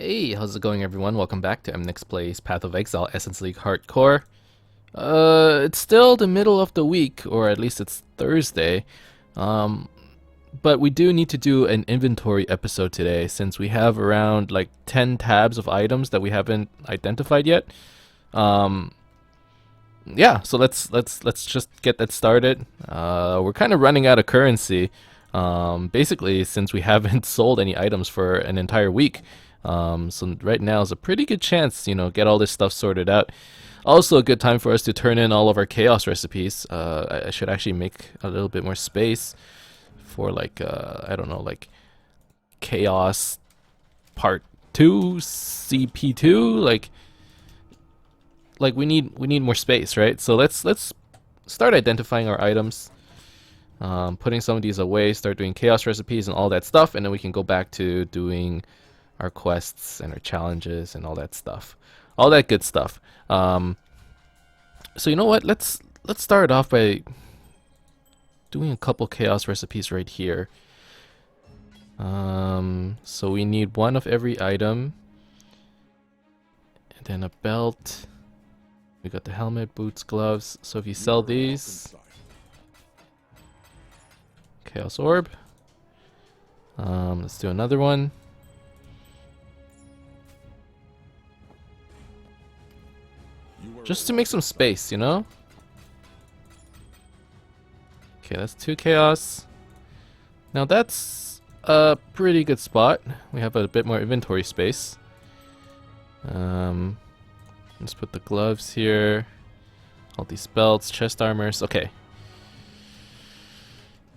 Hey, how's it going everyone? Welcome back to Emnix Plays Path of Exile Essence League Hardcore. It's still the middle of the week, or at least it's Thursday. Um, but we do need to do an inventory episode today since we have around like 10 tabs of items that we haven't identified yet. Um, yeah, so let's just get that started. We're kind of running out of currency. Basically since we haven't sold any items for an entire week. So right now is a pretty good chance, get all this stuff sorted out. Also a good time for us to turn in all of our chaos recipes. I should actually make a little bit more space for like, I don't know, like chaos part 2, CP2, like we need more space, right? So let's start identifying our items. Putting some of these away, start doing chaos recipes and all that stuff, and then we can go back to doing our quests and our challenges and all that stuff, all that good stuff. So you know what? Let's start off by doing a couple chaos recipes right here. So we need one of every item, and then a belt. We got the helmet, boots, gloves. So if you sell these. Chaos Orb. Let's do another one. Just to make some space, Okay, that's 2 Chaos. Now that's a pretty good spot. We have a bit more inventory space. Let's put the gloves here. All these belts, chest armors. Okay.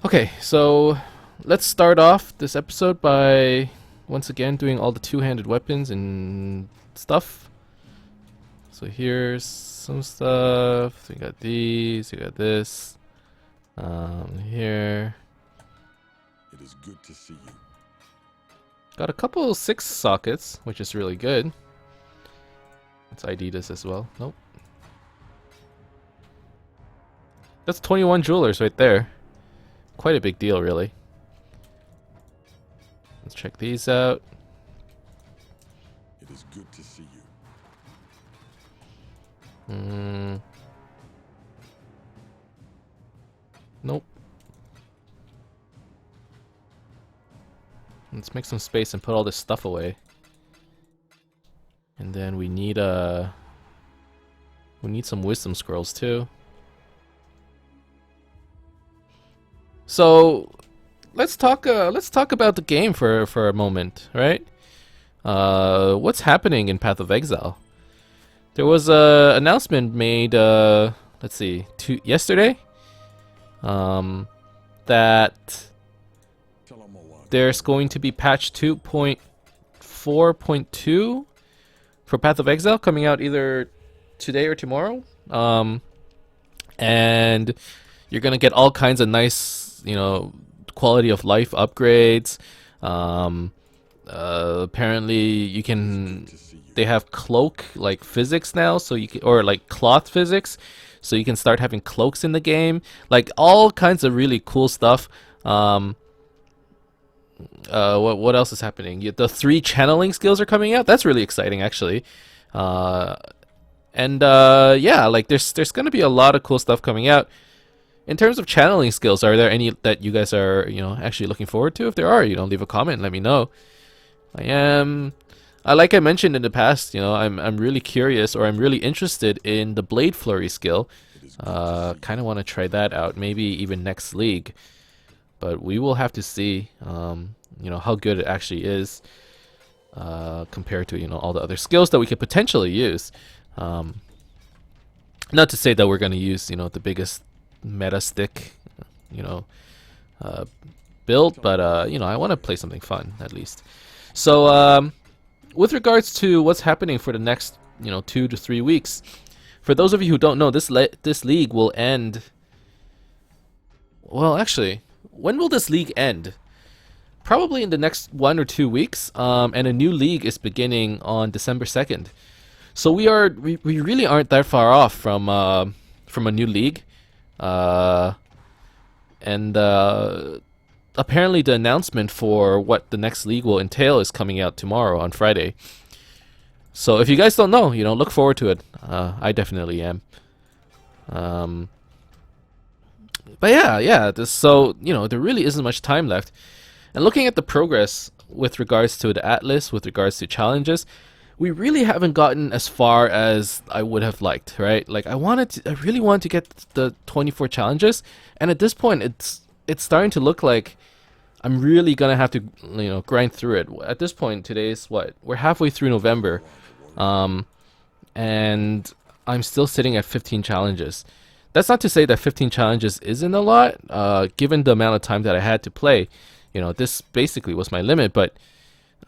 Okay, so let's start off this episode by once again doing all the two-handed weapons and stuff. So here's some stuff. We got these, we got this. Here. It is good to see you. Got a couple 6 sockets, which is really good. Let's ID this as well. Nope. That's 21 jewelers right there. Quite a big deal, really. Let's check these out. It is good to see you. Nope. Let's make some space and put all this stuff away. And then we need some wisdom scrolls too. So let's talk about the game for a moment, right? What's happening in Path of Exile? There was a announcement made let's see, yesterday, that there's going to be patch 2.4.2 for Path of Exile coming out either today or tomorrow. And you're gonna get all kinds of nice, quality of life upgrades. Apparently you can, they have cloak like physics now, so you can, or like cloth physics, so you can start having cloaks in the game, like all kinds of really cool stuff. What else is happening? The 3 channeling skills are coming out. That's really exciting, actually. Yeah, like there's gonna be a lot of cool stuff coming out. In terms of channeling skills, are there any that you guys are, actually looking forward to? If there are, leave a comment and let me know. Like I mentioned in the past, I'm really curious, or I'm really interested in the Blade Flurry skill. Kind of want to try that out, maybe even next league. But we will have to see, how good it actually is, compared to, all the other skills that we could potentially use. Not to say that we're going to use, the biggest meta stick, build, but I want to play something fun at least. So with regards to what's happening for the next 2 to 3 weeks, for those of you who don't know, this league will end. Well, actually, when will this league end? Probably in the next 1 or 2 weeks, and a new league is beginning on December 2nd. So we really aren't that far off from a new league. And apparently the announcement for what the next league will entail is coming out tomorrow on Friday. So if you guys don't know, look forward to it. I definitely am. Um, but yeah. So there really isn't much time left. And looking at the progress with regards to the Atlas, with regards to challenges, we really haven't gotten as far as I would have liked, right? Like I really wanted to get the 24 challenges, and at this point, it's starting to look like I'm really gonna have to, grind through it. At this point, today's what? We're halfway through November, um, and I'm still sitting at 15 challenges. That's not to say that 15 challenges isn't a lot, given the amount of time that I had to play. This basically was my limit, but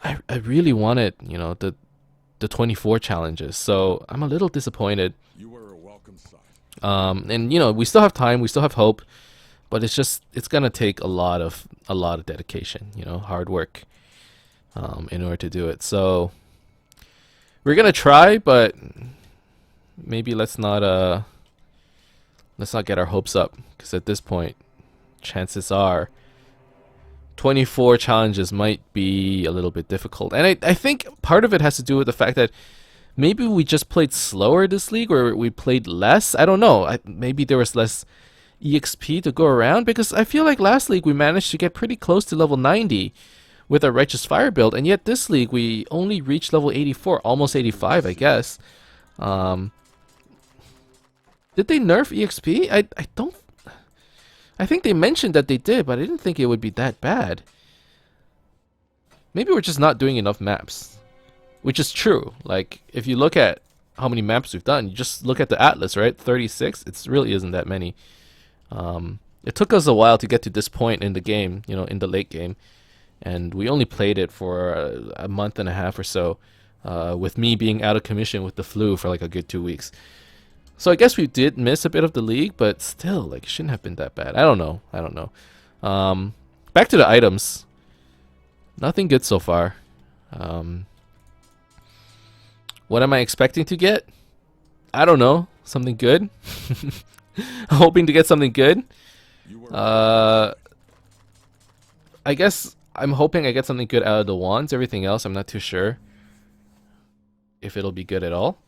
I really wanted, the 24 challenges. So I'm a little disappointed. You are a welcome sight. And we still have time, we still have hope, but it's gonna take a lot of dedication, hard work, in order to do it. So we're gonna try, but maybe let's not get our hopes up, because at this point, chances are 24 challenges might be a little bit difficult. And I think part of it has to do with the fact that maybe we just played slower this league, or we played less. I don't know. Maybe there was less EXP to go around, because I feel like last league we managed to get pretty close to level 90 with our Righteous Fire build, and yet this league we only reached level 84, almost 85, I guess. Did they nerf EXP? I don't. I think they mentioned that they did, but I didn't think it would be that bad. Maybe we're just not doing enough maps, which is true. Like, if you look at how many maps we've done, you just look at the Atlas, right? 36. It really isn't that many. It took us a while to get to this point in the game, in the late game, and we only played it for a month and a half or so, with me being out of commission with the flu for like a good 2 weeks. So I guess we did miss a bit of the league, but still, like, it shouldn't have been that bad. I don't know. Back to the items. Nothing good so far. What am I expecting to get? I don't know. Something good. I'm hoping to get something good. I guess I'm hoping I get something good out of the wands. Everything else, I'm not too sure if it'll be good at all.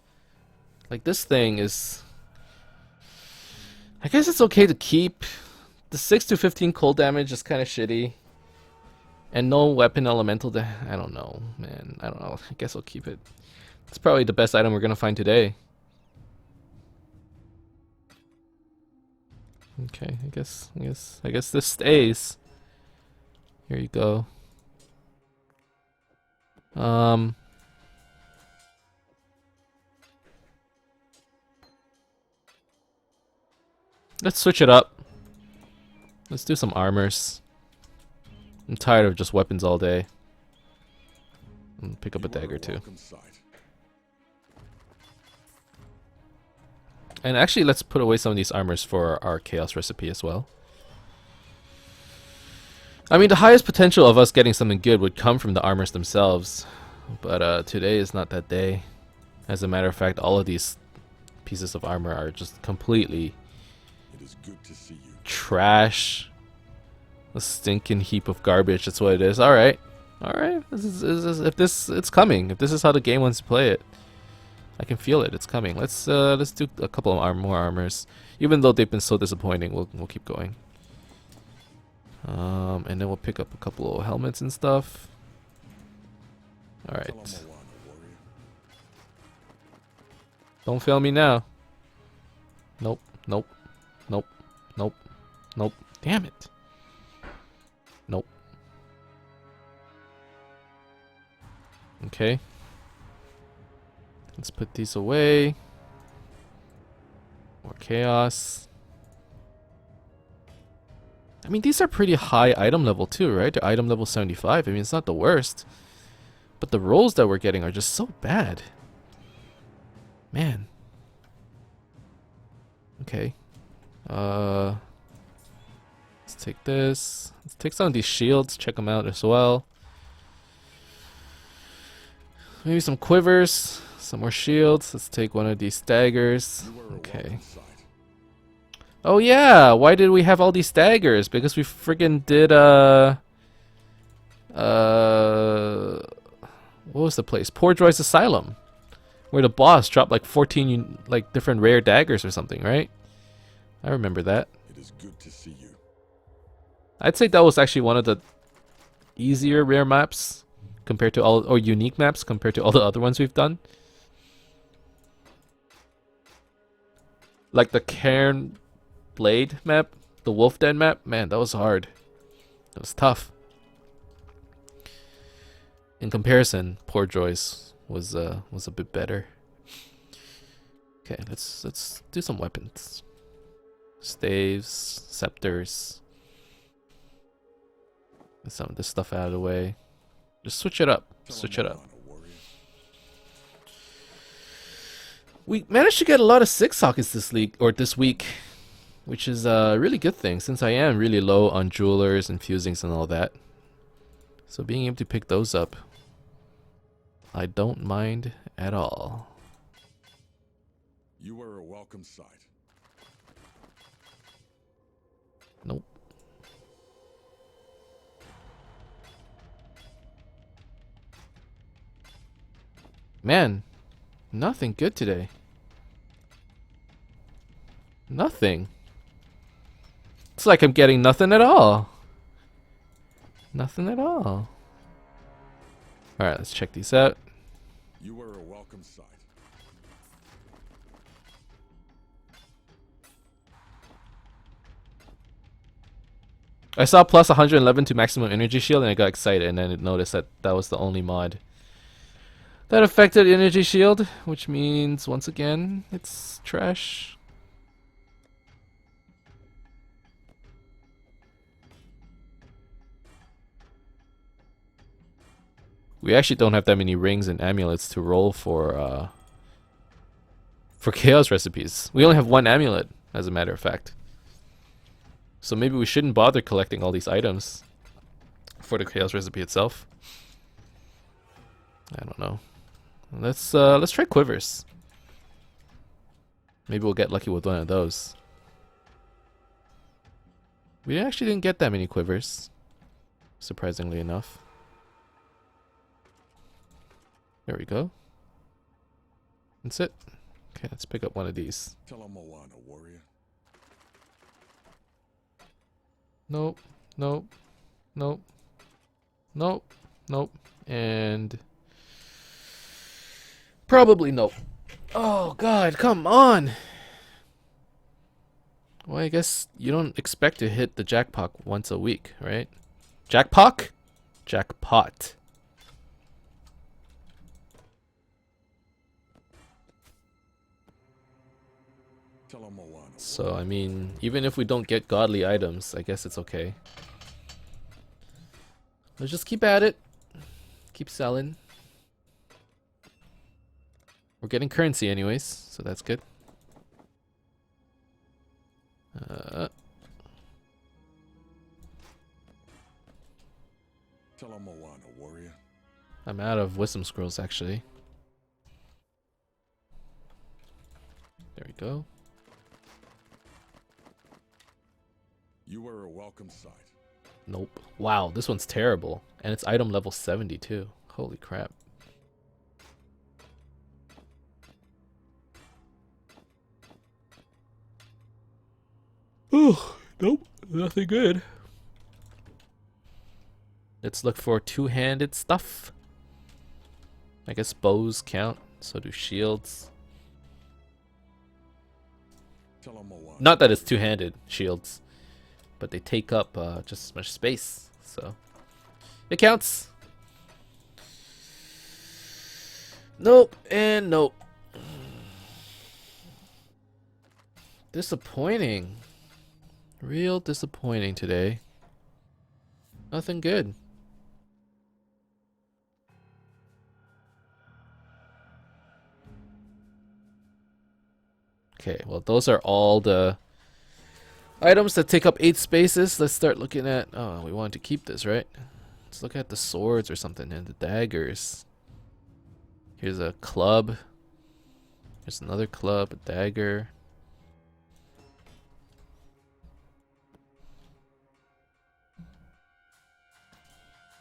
Like, this thing is... I guess it's okay to keep. The 6 to 15 cold damage is kind of shitty. And no weapon elemental I don't know, man. I don't know. I guess I'll keep it. It's probably the best item we're gonna find today. Okay, I guess this stays. Here you go. Let's switch it up. Let's do some armors. I'm tired of just weapons all day. And pick up a dagger too. And actually, let's put away some of these armors for our chaos recipe as well. I mean, the highest potential of us getting something good would come from the armors themselves. But today is not that day. As a matter of fact, all of these pieces of armor are just completely... It is good to see you. Trash. A stinking heap of garbage. That's what it is. Alright. It's coming. If this is how the game wants to play it, I can feel it. It's coming. Let's do a couple of more armors. Even though they've been so disappointing, we'll keep going. And then we'll pick up a couple of helmets and stuff. Alright. Don't fail me now. Nope. Damn it. Nope. Okay. Let's put these away. More chaos. I mean, these are pretty high item level too, right? They're item level 75. I mean, it's not the worst. But the rolls that we're getting are just so bad. Man. Okay. Let's take this. Let's take some of these shields, check them out as well. Maybe some quivers, some more shields. Let's take one of these daggers. Okay. Oh yeah, why did we have all these daggers? Because we freaking did what was the place? Poor Joy's Asylum, where the boss dropped like 14 like different rare daggers or something, right? I remember that. It is good to see you. I'd say that was actually one of the easier rare maps compared to all, or unique maps compared to all the other ones we've done. Like the Cairn Blade map, the Wolf Den map, man, that was hard. It was tough. In comparison, Poor Joy's was a bit better. Okay, let's do some weapons. Staves, scepters. Get some of this stuff out of the way. Just switch it up. Switch it up. We managed to get a lot of 6 sockets this week, which is a really good thing since I am really low on jewelers and fusings and all that. So being able to pick those up, I don't mind at all. You are a welcome sight. Nope. Man, nothing good today. Nothing. It's like I'm getting nothing at all. Nothing at all. Alright, let's check these out. You are a welcome sight. I saw plus 111 to maximum energy shield and I got excited and then it noticed that that was the only mod that affected energy shield, which means once again it's trash. We actually don't have that many rings and amulets to roll for chaos recipes. We only have 1 amulet, as a matter of fact. So maybe we shouldn't bother collecting all these items for the chaos recipe itself. I don't know. Let's try quivers. Maybe we'll get lucky with one of those. We actually didn't get that many quivers, surprisingly enough. There we go. That's it. Okay, let's pick up one of these. Tell 'em Moana, warrior. Nope, nope, nope, nope, nope, and probably nope. Oh god, come on! Well, I guess you don't expect to hit the jackpot once a week, right? Jackpot? Jackpot. Tell 'em Moana. So, I mean, even if we don't get godly items, I guess it's okay. Let's just keep at it. Keep selling. We're getting currency anyways, so that's good. Tell 'em Moana, warrior. I'm out of wisdom scrolls, actually. There we go. You are a welcome sight. Nope. Wow, this one's terrible. And it's item level 70 too. Holy crap. Oh, nope. Nothing good. Let's look for two-handed stuff. I guess bows count. So do shields. Tell 'em Moana. Not that it's two-handed shields, but they take up just as much space. So it counts. Nope and nope. Disappointing. Real disappointing today. Nothing good. Okay, well those are all the items that take up 8 spaces. Let's start looking at, oh, we want to keep this, right? Let's look at the swords or something and the daggers. Here's a club. Here's another club, a dagger.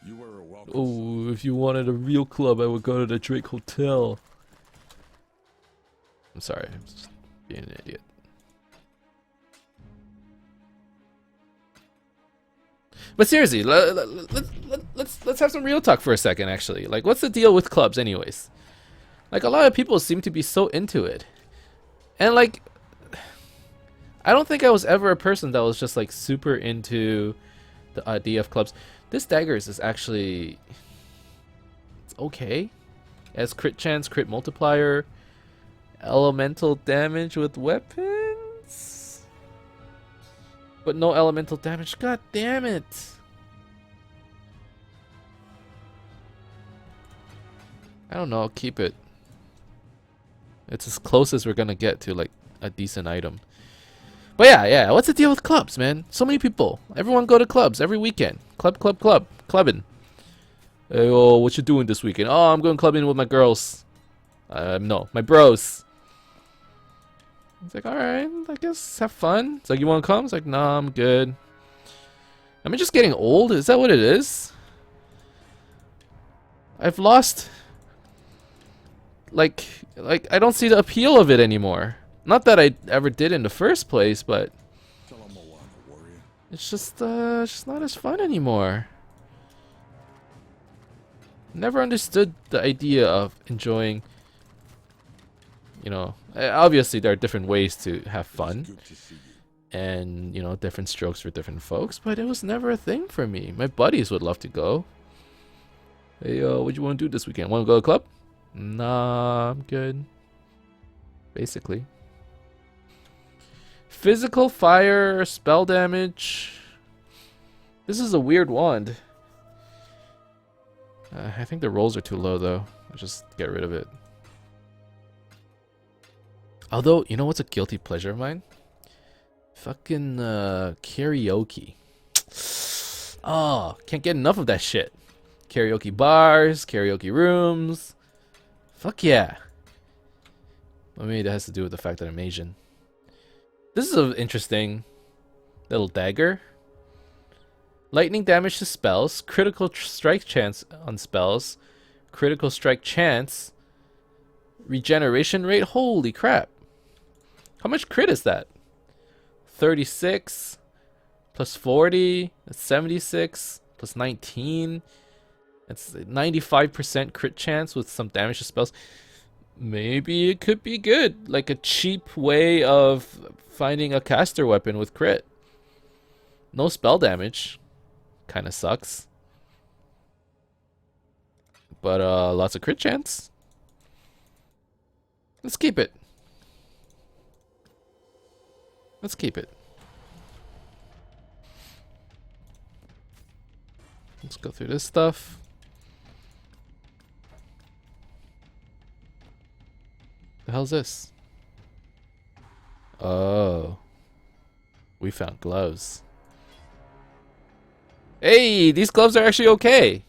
You were a welcome Oh, if you wanted a real club, I would go to the Drake Hotel. I'm sorry, I'm just being an idiot. But seriously, let's have some real talk for a second. Actually, like, what's the deal with clubs, anyways? Like, a lot of people seem to be so into it, and like, I don't think I was ever a person that was just like super into the idea of clubs. This daggers is actually, it's okay. It has crit chance, crit multiplier, elemental damage with weapons, but no elemental damage. God damn it! I don't know. I'll keep it. It's as close as we're gonna get to like a decent item. But yeah. What's the deal with clubs, man? So many people. Everyone go to clubs every weekend. Clubbing. Hey, oh, what you doing this weekend? Oh, I'm going clubbing with my girls. No, my bros. It's like, alright, I guess have fun. It's like, you wanna come? It's like, nah, I'm good. Am I just getting old? Is that what it is? I've lost, like I don't see the appeal of it anymore. Not that I ever did in the first place, but Tell 'em Moana, warrior. it's just not as fun anymore. Never understood the idea of enjoying, you know, obviously there are different ways to have It is fun, good to see you. and you know, different strokes for different folks, but it was never a thing for me. My buddies would love to go. Hey, what you want to do this weekend? Want to go to a club? Nah, I'm good. Basically. Physical fire, spell damage. This is a weird wand. I think the rolls are too low though. I'll just get rid of it. Although, you know what's a guilty pleasure of mine? Fucking karaoke. Oh, can't get enough of that shit. Karaoke bars, karaoke rooms. Fuck yeah. Well, maybe that has to do with the fact that I'm Asian. This is an interesting little dagger. Lightning damage to spells, critical strike chance on spells, critical strike chance, regeneration rate. Holy crap. How much crit is that? 36 plus 40, that's 76 plus 19. That's 95% crit chance with some damage to spells. Maybe it could be good. Like a cheap way of finding a caster weapon with crit. No spell damage. Kind of sucks. But lots of crit chance. Let's keep it. Let's keep it. Let's go through this stuff. The hell's this? Oh. We found gloves. Hey, these gloves are actually okay.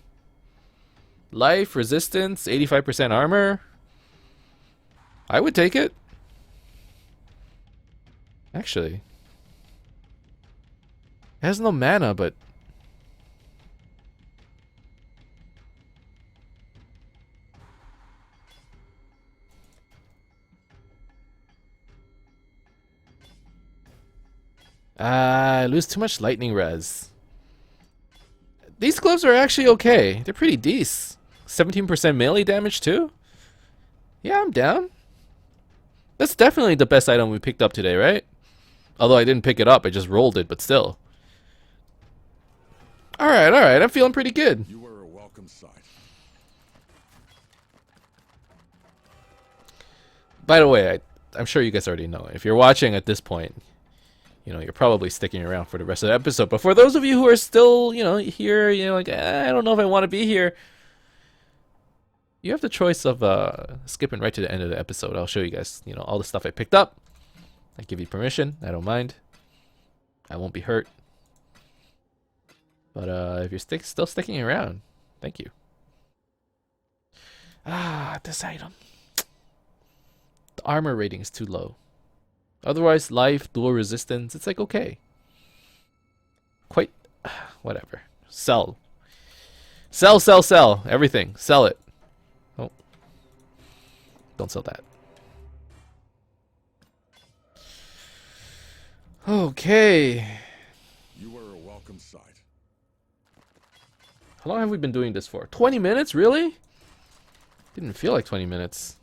Life, resistance, 85% armor. I would take it. Actually. It has no mana, but... I lose too much lightning res. These gloves are actually okay. They're pretty decent. 17% melee damage too? Yeah, I'm down. That's definitely the best item we picked up today, right? Although I didn't pick it up, I just rolled it, but still. Alright, I'm feeling pretty good. You were a welcome sight. By the way, I'm sure you guys already know. If you're watching at this point, you know, you're probably sticking around for the rest of the episode. But for those of you who are still, you know, here, you know, like, I don't know if I want to be here. You have the choice of skipping right to the end of the episode. I'll show you guys, you know, all the stuff I picked up. I give you permission. I don't mind. I won't be hurt. But if you're still sticking around, thank you. Ah, this item. The armor rating is too low. Otherwise, life, dual resistance, it's like okay. Quite, whatever. Sell Sell, sell, sell. Everything. Sell it. Oh. Don't sell that. Okay. You are a welcome sight. How long have we been doing this for? 20 minutes? Really? Didn't feel like 20 minutes.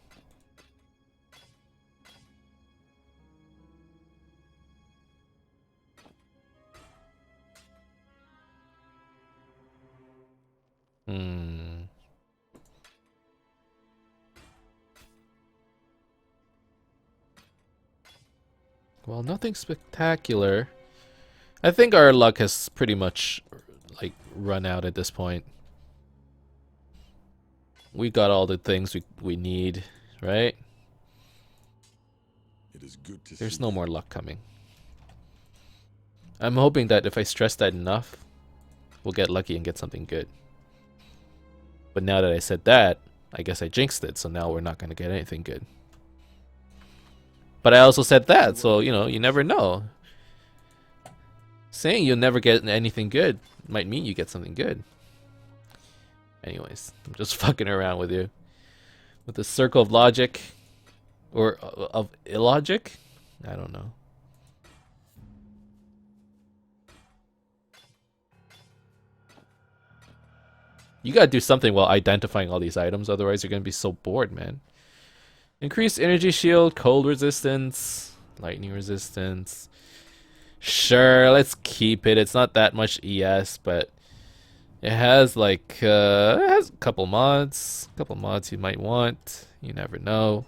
Well, nothing spectacular. I think our luck has pretty much like run out at this point. We got all the things we need, right? It is good to There's see no you. more luck coming. I'm hoping that if I stress that enough, we'll get lucky and get something good. But now that I said that, I guess I jinxed it, so now we're not going to get anything good. But I also said that, so, you know, you never know. Saying you'll never get anything good might mean you get something good. Anyways, I'm just fucking around with you. With the circle of logic. Or of illogic? I don't know. You gotta do something while identifying all these items, otherwise you're gonna be so bored, man. Increased energy shield, cold resistance, lightning resistance. Sure, let's keep it. It's not that much ES, but it has like it has a couple mods. A couple mods you might want. You never know.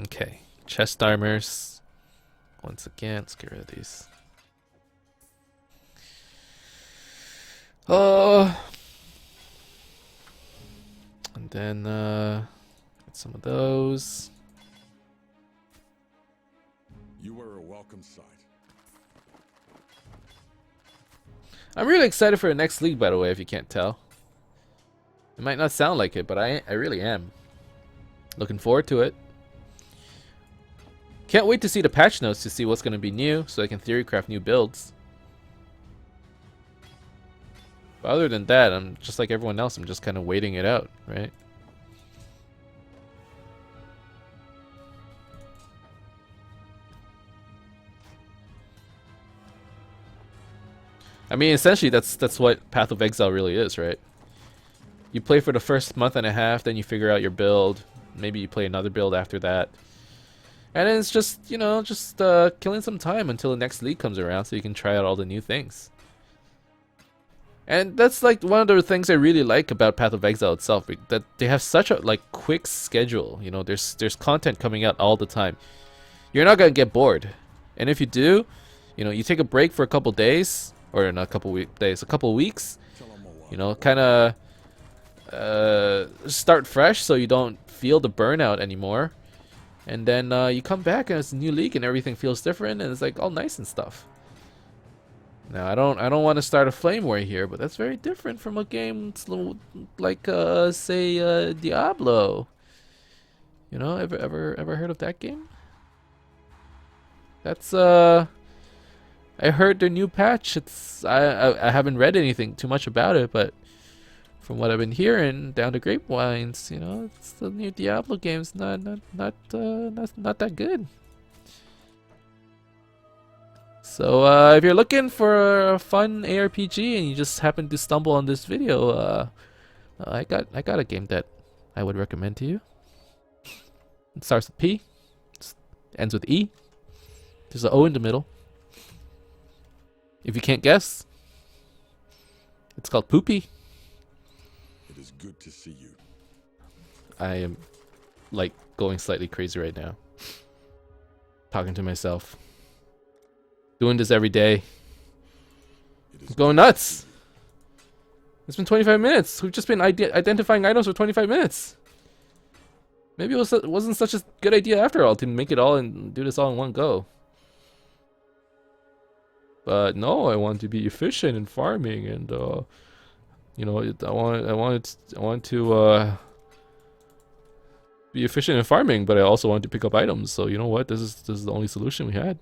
Okay. Chest armors. Once again, let's get rid of these. And then get some of those. You are a welcome sight. I'm really excited for the next league, by the way, if you can't tell. It might not sound like it, but I really am. Looking forward to it. Can't wait to see the patch notes to see what's going to be new, so I can theorycraft new builds. But other than that, I'm just like everyone else. I'm just kind of waiting it out, right? I mean, essentially, that's what Path of Exile really is, right? You play for the first month and a half, then you figure out your build. Maybe you play another build after that. And then it's just, you know, just killing some time until the next league comes around so you can try out all the new things. And that's like one of the things I really like about Path of Exile itself, that they have such a like quick schedule. You know, there's content coming out all the time. You're not gonna get bored. And if you do, you know, you take a break for a couple days, or not a couple days, a couple weeks. You know, kind of start fresh so you don't feel the burnout anymore. And then you come back and it's a new league and everything feels different and it's like all nice and stuff. Now I don't want to start a flame war here, but that's very different from a game like say Diablo. You know, ever heard of that game? That's I heard the new patch. It's I haven't read anything too much about it, but from what I've been hearing down the grapevines, you know, it's the new Diablo game's not that good. So if you're looking for a fun ARPG and you just happen to stumble on this video, I got a game that I would recommend to you. It starts with P, ends with E. There's an O in the middle. If you can't guess, it's called Poopy. It is good to see you. I am like going slightly crazy right now. Talking to myself. Doing this every day. I'm going nuts. It's been 25 minutes. We've just been identifying items for 25 minutes. Maybe it wasn't such a good idea after all to make it all and do this all in one go. But no, I want to be efficient in farming, and you know, I want to be efficient in farming, but I also want to pick up items. So you know what? This is the only solution we had.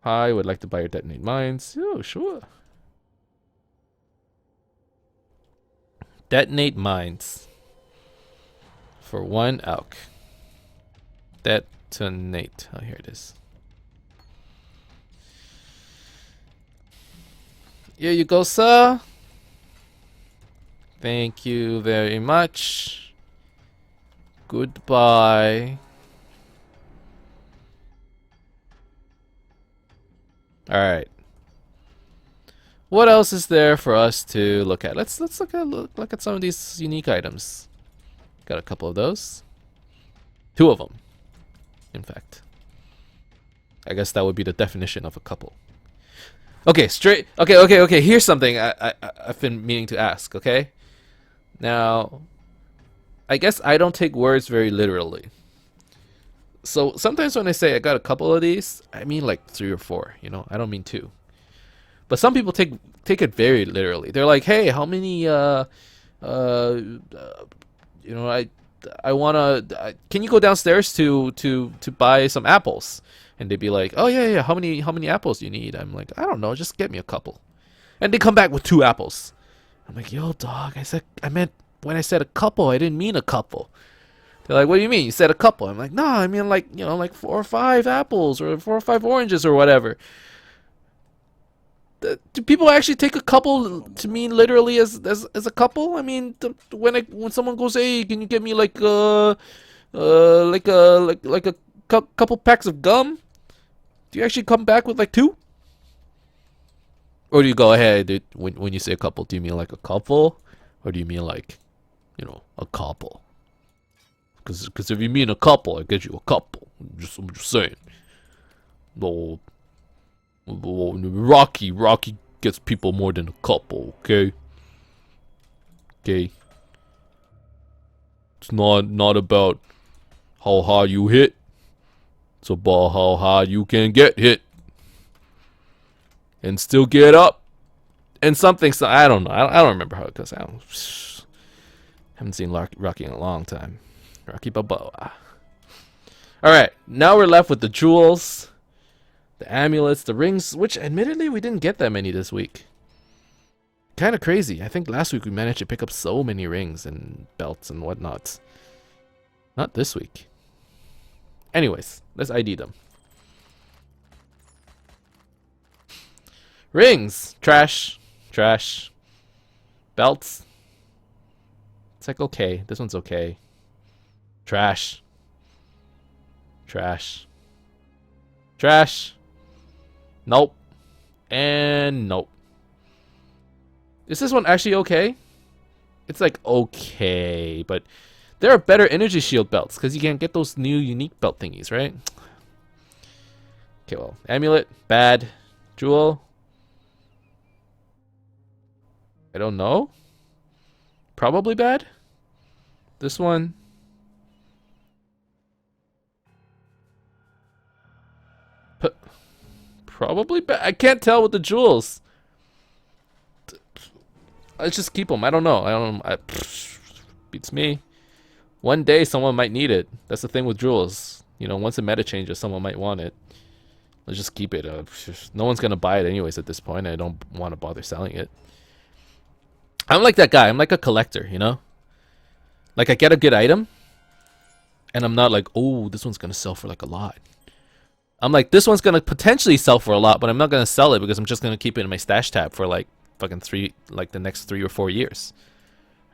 I would like to buy your detonate mines. Oh, sure. Detonate mines. For 1 AUK. Detonate. Oh, here it is. Here you go, sir. Thank you very much. Goodbye. Alright. What else is there for us to look at? Let's look at some of these unique items. Got a couple of those. 2 of them, in fact. I guess that would be the definition of a couple. Okay, okay. Here's something I've been meaning to ask. Okay, now, I guess I don't take words very literally. So sometimes when I say I got a couple of these, I mean like 3 or 4. You know, I don't mean 2. But some people take it very literally. They're like, "Hey, how many you know, I wanna can you go downstairs to buy some apples?" And they'd be like, "Oh yeah, how many apples do you need?" I'm like, "I don't know, just get me a couple." And they come back with 2 apples. I'm like, "Yo, dog, I meant when I said a couple, I didn't mean a couple." They're like, "What do you mean? You said a couple?" I'm like, "No, I mean like, you know, like 4 or 5 apples or 4 or 5 oranges or whatever." Do people actually take a couple to mean literally as a couple? I mean, when someone goes, "Hey, can you get me like like a couple packs of gum?" Do you actually come back with like 2? Or do you go ahead, dude, when you say a couple, do you mean like a couple? Or do you mean like, you know, a couple? Because if you mean a couple, I get you a couple. I'm just saying. Well, Rocky gets people more than a couple, okay? Okay. It's not about how hard you hit. It's about how hard you can get hit. And still get up. And something, so I don't know. I don't remember how it goes. Haven't seen Rocky in a long time. Rocky Balboa. Alright, now we're left with the jewels, the amulets, the rings, which admittedly we didn't get that many this week. Kind of crazy. I think last week we managed to pick up so many rings and belts and whatnot. Not this week. Anyways, let's ID them. Rings! Trash. Trash. Belts. It's like okay. This one's okay. Trash. Trash. Trash. Nope. And nope. Is this one actually okay? It's like okay, but there are better energy shield belts because you can't get those new unique belt thingies, right? Okay, well, amulet, bad. Jewel, I don't know. Probably bad. This one, probably bad. I can't tell with the jewels. Let's just keep them. I don't know. Beats me. One day someone might need it. That's the thing with jewels. You know, once the meta changes, someone might want it. Let's just keep it. No one's gonna buy it anyways at this point. I don't want to bother selling it. I'm like that guy. I'm like a collector, you know? Like I get a good item, and I'm not like, oh, this one's gonna sell for like a lot. I'm like, this one's gonna potentially sell for a lot, but I'm not gonna sell it because I'm just gonna keep it in my stash tab for like fucking the next 3 or 4 years.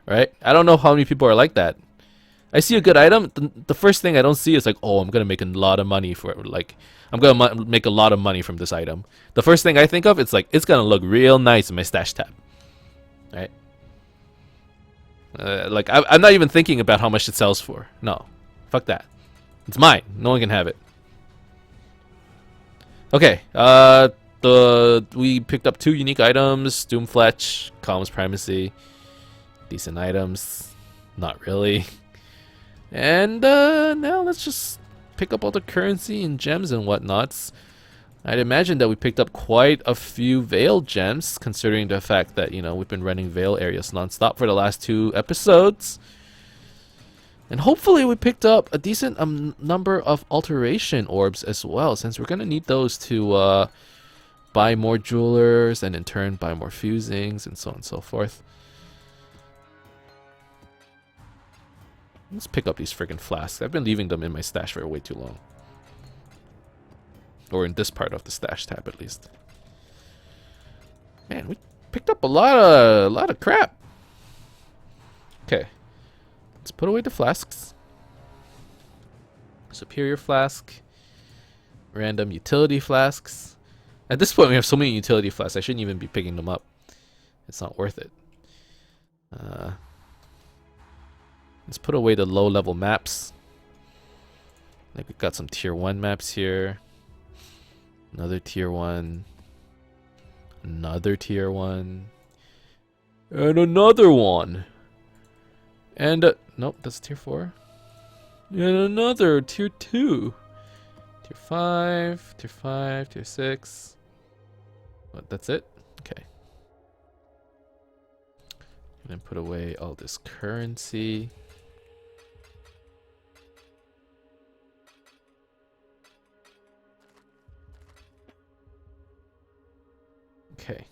Right? I don't know how many people are like that. I see a good item, the first thing I don't see is like, oh, I'm gonna make a lot of money for it. Like, I'm gonna make a lot of money from this item. The first thing I think of, it's like, it's gonna look real nice in my stash tab. Right? Like, I'm not even thinking about how much it sells for. No. Fuck that. It's mine. No one can have it. Okay. We picked up 2 unique items. Doomfletch, Calm's Primacy. Decent items. Not really. And now let's just pick up all the currency and gems and whatnots. I'd imagine that we picked up quite a few Veil gems, considering the fact that, you know, we've been running Veil areas non-stop for the last 2 episodes. And hopefully we picked up a decent number of alteration orbs as well, since we're going to need those to buy more jewelers and in turn buy more fusings and so on and so forth. Let's pick up these freaking flasks. I've been leaving them in my stash for way too long. Or in this part of the stash tab, at least. Man, we picked up a lot of crap. Okay, let's put away the flasks. Superior flask. Random utility flasks. At this point, we have so many utility flasks. I shouldn't even be picking them up. It's not worth it. Let's put away the low-level maps. Like we've got some tier 1 maps here. Another tier 1. Another tier 1. And another one. And nope, that's tier 4. And another tier 2. Tier 5, tier 5, tier 6. What, that's it? Okay. And then put away all this currency. Okay.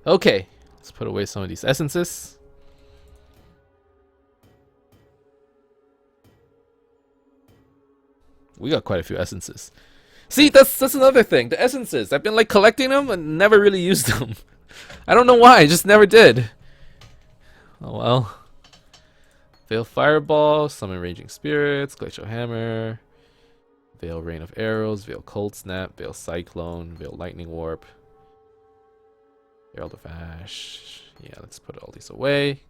Okay. Let's put away some of these essences. We got quite a few essences. See, that's another thing. The essences. I've been like collecting them and never really used them. I don't know why. I just never did. Oh well. Veil Fireball, Summon Raging Spirits, Glacial Hammer, Veil Rain of Arrows, Veil Cold Snap, Veil Cyclone, Veil Lightning Warp, Herald of Ash. Yeah, let's put all these away.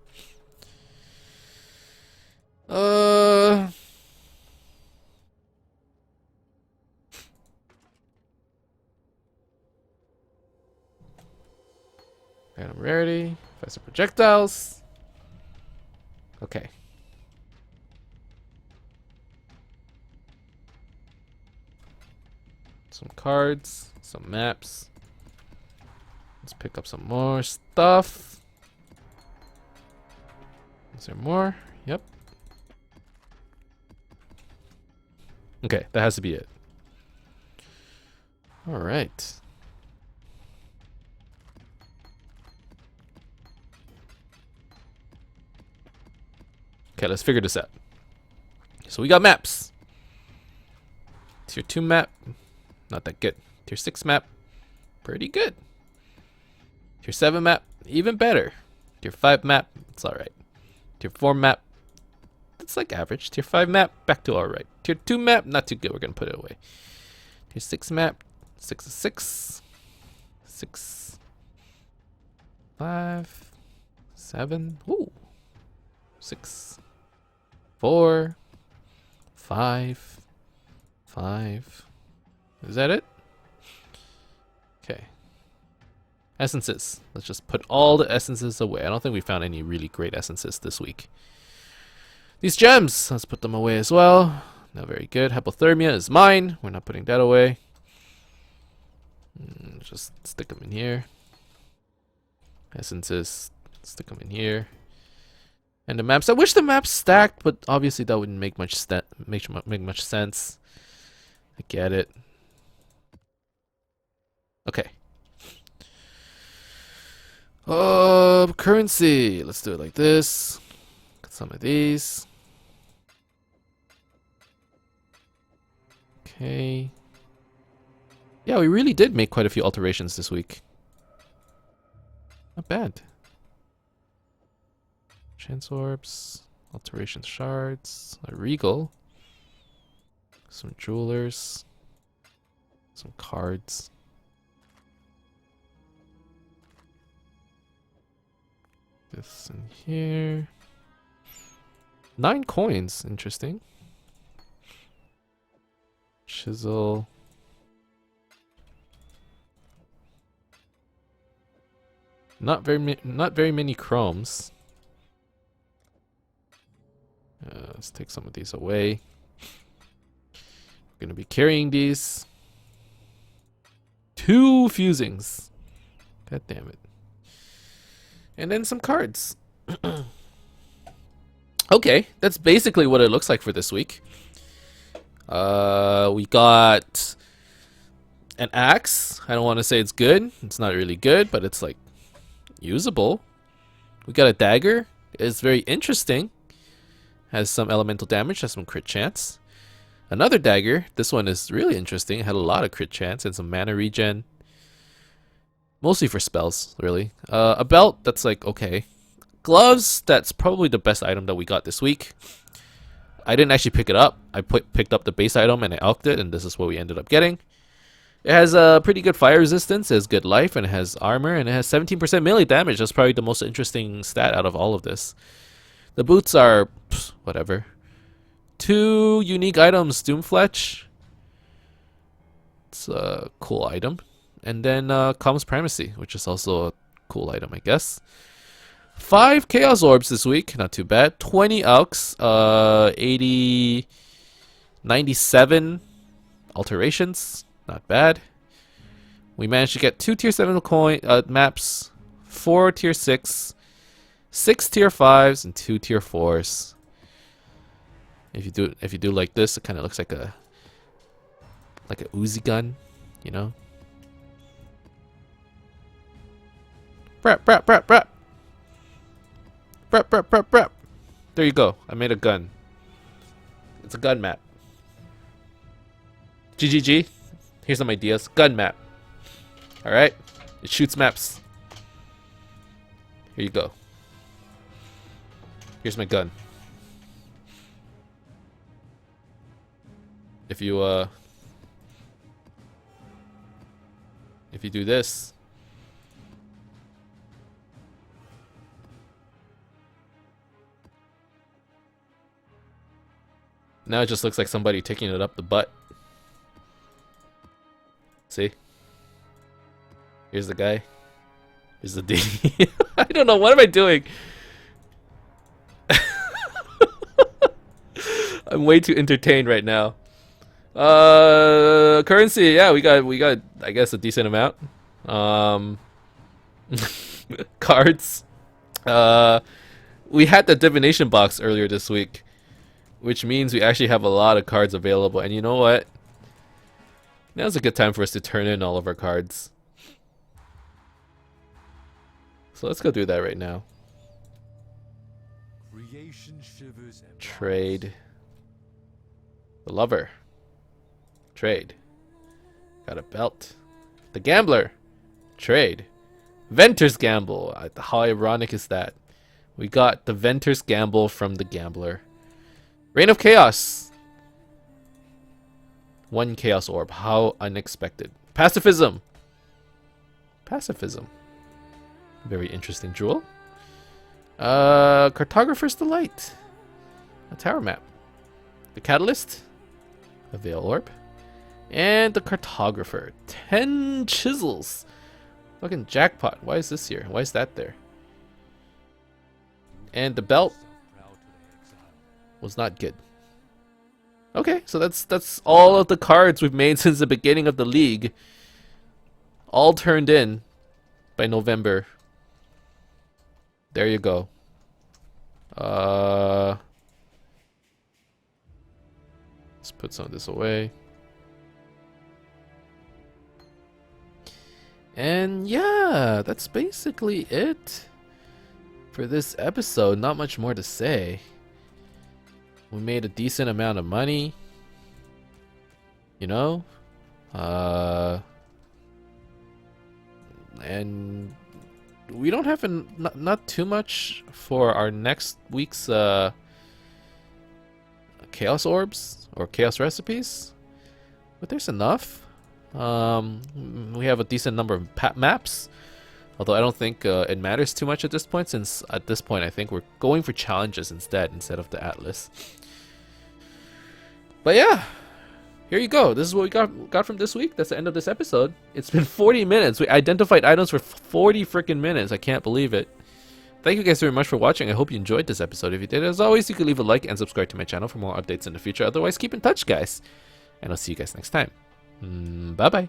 Random Rarity, Faster Projectiles. Okay. Some cards, some maps. Let's pick up some more stuff. Is there more? Yep. Okay, that has to be it. All right. Okay, let's figure this out. So we got maps. Tier 2 map, not that good. Tier 6 map, pretty good. Tier 7 map, even better. Tier 5 map, it's alright. Tier 4 map, it's like average. Tier 5 map, back to alright. Tier 2 map, not too good, we're gonna put it away. Tier 6 map, 6 is 6. 6. 5. 7. Ooh. 6. 4. 5. 5. Is that it? Okay. Essences. Let's just put all the essences away. I don't think we found any really great essences this week. These gems, let's put them away as well. Not very good. Hypothermia is mine. We're not putting that away. Just stick them in here. Essences, stick them in here. And the maps. I wish the maps stacked, but obviously that wouldn't make much sense. I get it. Okay. Currency. Let's do it like this. Get some of these. Okay. Yeah, we really did make quite a few alterations this week. Not bad. Chance orbs, alteration shards, a regal, some jewelers, some cards. This in here. 9 coins, interesting. Chisel. Not very many chromes. Let's take some of these away. We're gonna be carrying these. 2 fusings. God damn it. And then some cards. Okay, that's basically what it looks like for this week. We got an axe. I don't want to say it's good. It's not really good, but it's like usable. We got a dagger. It's very interesting. Has some elemental damage, has some crit chance. Another dagger. This one is really interesting. It had a lot of crit chance and some mana regen. Mostly for spells, really. A belt, that's like, okay. Gloves, that's probably the best item that we got this week. I didn't actually pick it up. I picked up the base item and I alked it, and this is what we ended up getting. It has a pretty good fire resistance, it has good life, and it has armor, and it has 17% melee damage. That's probably the most interesting stat out of all of this. The boots are, whatever. 2 unique items, Doomfletch. It's a cool item. And then Calm's Primacy, which is also a cool item, I guess. 5 Chaos Orbs this week, not too bad. 20 Alks, 80, 97 alterations, not bad. We managed to get 2 tier 7 maps, 4 tier 6, 6 tier 5s, and 2 tier 4s. If you do like this, it kind of looks like a Uzi gun, you know. Prep. Prep. There you go. I made a gun. It's a gun map. GGG. Here's some ideas. Gun map. Alright. It shoots maps. Here you go. Here's my gun. If you do this, now it just looks like somebody taking it up the butt. See? Here's the guy. Here's the D. I don't know, what am I doing? I'm way too entertained right now. Currency, yeah, we got I guess a decent amount. Cards. We had the divination box earlier this week, which means we actually have a lot of cards available. And you know what? Now's a good time for us to turn in all of our cards. So let's go do that right now. Trade. The Lover. Trade. Got a belt. The Gambler. Trade. Venter's Gamble. How ironic is that? We got the Venter's Gamble from the Gambler. Reign of Chaos. 1 Chaos Orb. How unexpected. Pacifism. Pacifism. Very interesting jewel. Cartographer's Delight. A tower map. The Catalyst. A Veil Orb. And the Cartographer. 10 chisels. Fucking jackpot. Why is this here? Why is that there? And the belt was not good. Okay, so that's all of the cards we've made since the beginning of the league. All turned in by November. There you go. Let's put some of this away. And yeah, that's basically it for this episode. Not much more to say. We made a decent amount of money. You know? And we don't have not too much for our next week's Chaos Orbs or Chaos Recipes. But there's enough. We have a decent number of maps. Although I don't think it matters too much at this point, since at this point I think we're going for challenges instead of the Atlas. But yeah, here you go. This is what we got from this week. That's the end of this episode. It's been 40 minutes. We identified items for 40 freaking minutes. I can't believe it. Thank you guys very much for watching. I hope you enjoyed this episode. If you did, as always, you can leave a like and subscribe to my channel for more updates in the future. Otherwise, keep in touch, guys. And I'll see you guys next time. Bye-bye.